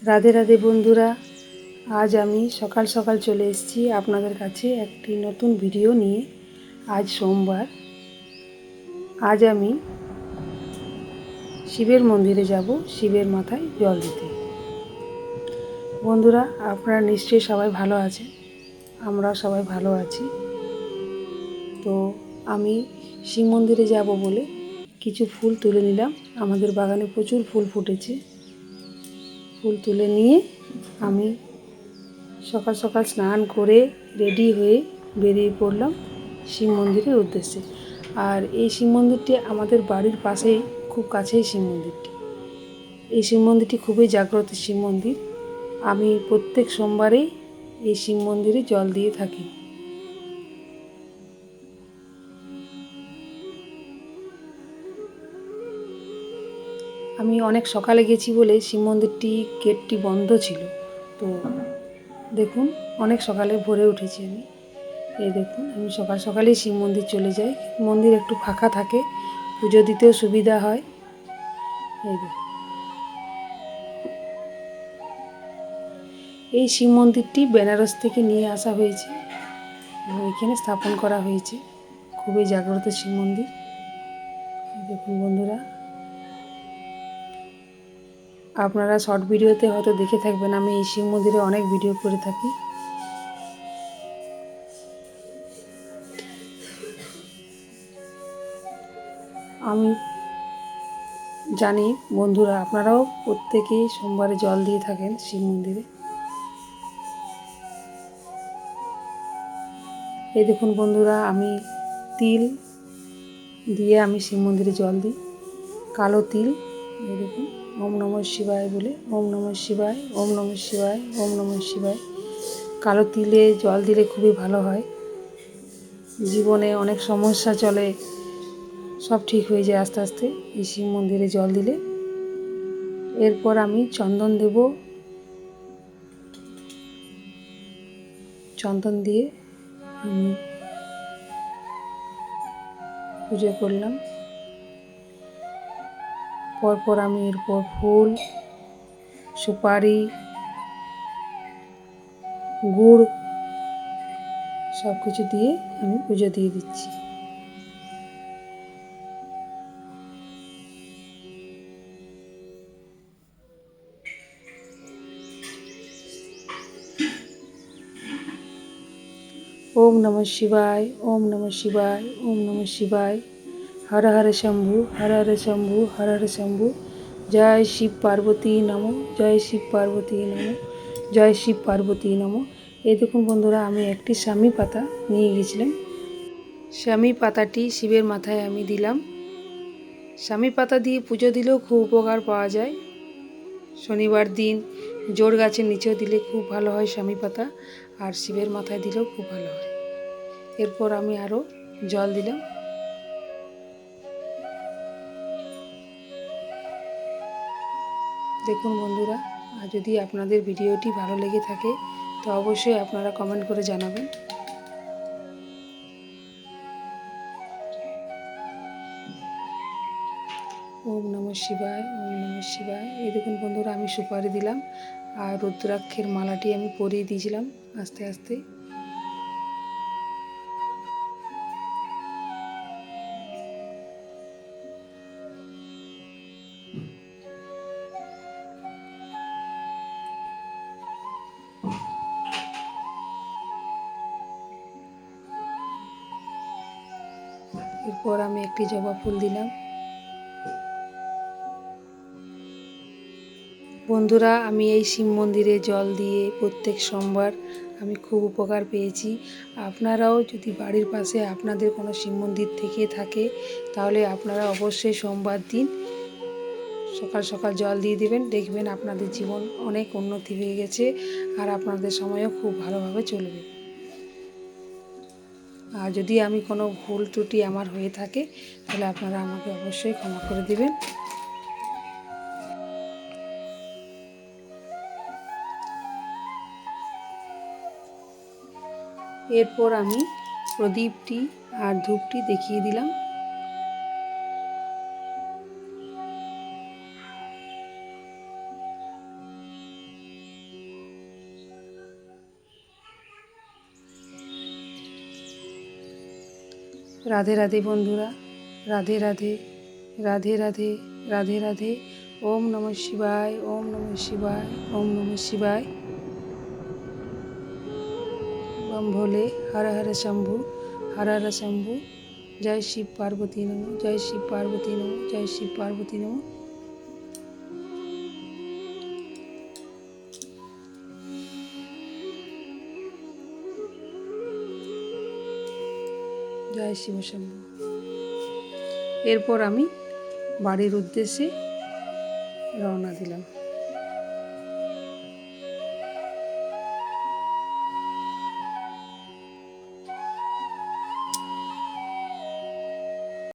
রাধে রাধে বন্ধুরা, আজ আমি সকাল সকাল চলে এসেছি আপনাদের কাছে একটি নতুন ভিডিও নিয়ে। আজ সোমবার, আজ আমি শিবের মন্দিরে যাব শিবের মাথায় জল দিতে। বন্ধুরা, আপনারা নিশ্চয়ই সবাই ভালো আছেন, আমরা সবাই ভালো আছি। তো আমি শিব মন্দিরে যাব বলে কিছু ফুল তুলে নিলাম। আমাদের বাগানে প্রচুর ফুল ফুটেছে। ফুল তুলে নিয়ে আমি সকাল সকাল স্নান করে রেডি হয়ে বেরিয়ে পড়লাম শিব মন্দিরের উদ্দেশ্যে। আর এই শিব মন্দিরটি আমাদের বাড়ির পাশেই, খুব কাছেই শিব মন্দিরটি। এই শিব মন্দিরটি খুবই জাগ্রত শিব মন্দির। আমি প্রত্যেক সোমবারেই এই শিব মন্দিরে জল দিয়ে থাকি। আমি অনেক সকালে গেছি বলে শিব মন্দিরটি গেটটি বন্ধ ছিল। তো দেখুন, অনেক সকালে ভোরে উঠেছি আমি। এই দেখুন, আমি সকাল সকালেই শিব মন্দির চলে যাই। মন্দির একটু ফাঁকা থাকে, পুজো দিতেও সুবিধা হয়। এই দেখুন, এই শিব মন্দিরটি বেনারস থেকে নিয়ে আসা হয়েছে এবং এখানে স্থাপন করা হয়েছে। খুবই জাগ্রত শিব মন্দির। দেখুন বন্ধুরা, আপনারা শর্ট ভিডিওতে হয়তো দেখে থাকবেন, আমি এই শিব মন্দিরে অনেক ভিডিও করে থাকি। আমি জানি বন্ধুরা, আপনারাও প্রত্যেকেই সোমবারে জল দিয়ে থাকেন শিব মন্দিরে। এই দেখুন বন্ধুরা, আমি তিল দিয়ে আমি শিব মন্দিরে জল দিই, কালো তিল। এই দেখুন, ওম নমঃ শিবায় বলে, ওম নমঃ শিবায়, ওম নমঃ শিবায়, ওম নমঃ শিবায়। কালো তিলে জল দিলে খুবই ভালো হয়। জীবনে অনেক সমস্যা চলে, সব ঠিক হয়ে যায় আস্তে আস্তে এই শিব মন্দিরে জল দিলে। এরপর আমি চন্দন দেব। চন্দন দিয়ে আমি পুজো করলাম। পরপর আমি এরপর ফুল, সুপারি, গুড় সব কিছু দিয়ে আমি পুজো দিয়ে দিচ্ছি। ওম নমঃ শিবায়, ওম নমঃ শিবায়, ওম নমঃ শিবায়। হর হর শম্ভু, হর হর শম্ভু, হর হর শম্ভু। জয় শিব পার্বতী নমঃ, জয় শিব পার্বতী নমঃ, জয় শিব পার্বতী নমঃ। এই দেখুন বন্ধুরা, আমি একটি স্বামী পাতা নিয়ে গেছিলাম। স্বামী পাতাটি শিবের মাথায় আমি দিলাম। স্বামী পাতা দিয়ে পুজো দিলেও খুব উপকার পাওয়া যায়। শনিবার দিন জোড় গাছের নিচেও দিলে খুব ভালো হয় স্বামী পাতা, আর শিবের মাথায় দিলেও খুব ভালো হয়। এরপর আমি আরও জল দিলাম। দেখুন বন্ধুরা, আর যদি আপনাদের ভিডিওটি ভালো লেগে থাকে তো অবশ্যই আপনারা কমেন্ট করে জানাবেন। ওম নমঃ শিবায়, ওম নমঃ শিবায়। এই দেখুন বন্ধুরা, আমি সুপারি দিলাম আর রুদ্রাক্ষের মালাটি আমি পরিয়ে দিয়েছিলাম আস্তে আস্তে। এরপর আমি একটি জবা ফুল দিলাম। বন্ধুরা, আমি এই শিব মন্দিরে জল দিয়ে প্রত্যেক সোমবার আমি খুব উপকার পেয়েছি। আপনারাও যদি বাড়ির পাশে আপনাদের কোনো শিব মন্দির থেকে থাকে তাহলে আপনারা অবশ্যই সোমবার দিন সকাল সকাল জল দিয়ে দেবেন। দেখবেন আপনাদের জীবন অনেক উন্নতি হয়ে গেছে আর আপনাদের সময়ও খুব ভালোভাবে চলবে। আর যদি আমি কোনো ভুল ত্রুটি আমার হয়ে থাকে তাহলে আপনারা আমাকে অবশ্যই ক্ষমা করে দেবেন। এরপর আমি প্রদীপটি আর ধূপটি দেখিয়ে দিলাম। রাধে রাধে বন্ধুরা, রাধে রাধে, রাধে রাধে, রাধে রাধে। ওম নমঃ শিবায়, ওম নমঃ শিবায়, ওম নমঃ শিবায়। बम भोले, हर हर शंभु, हर हर शंभु। जय शिव पार्वती नमो, जय शिव पार्वती नमो, जय शिव पार्वती नमो। জয় শিব শম্ভু। এরপর আমি বাড়ির উদ্দেশ্যে রওনা দিলাম।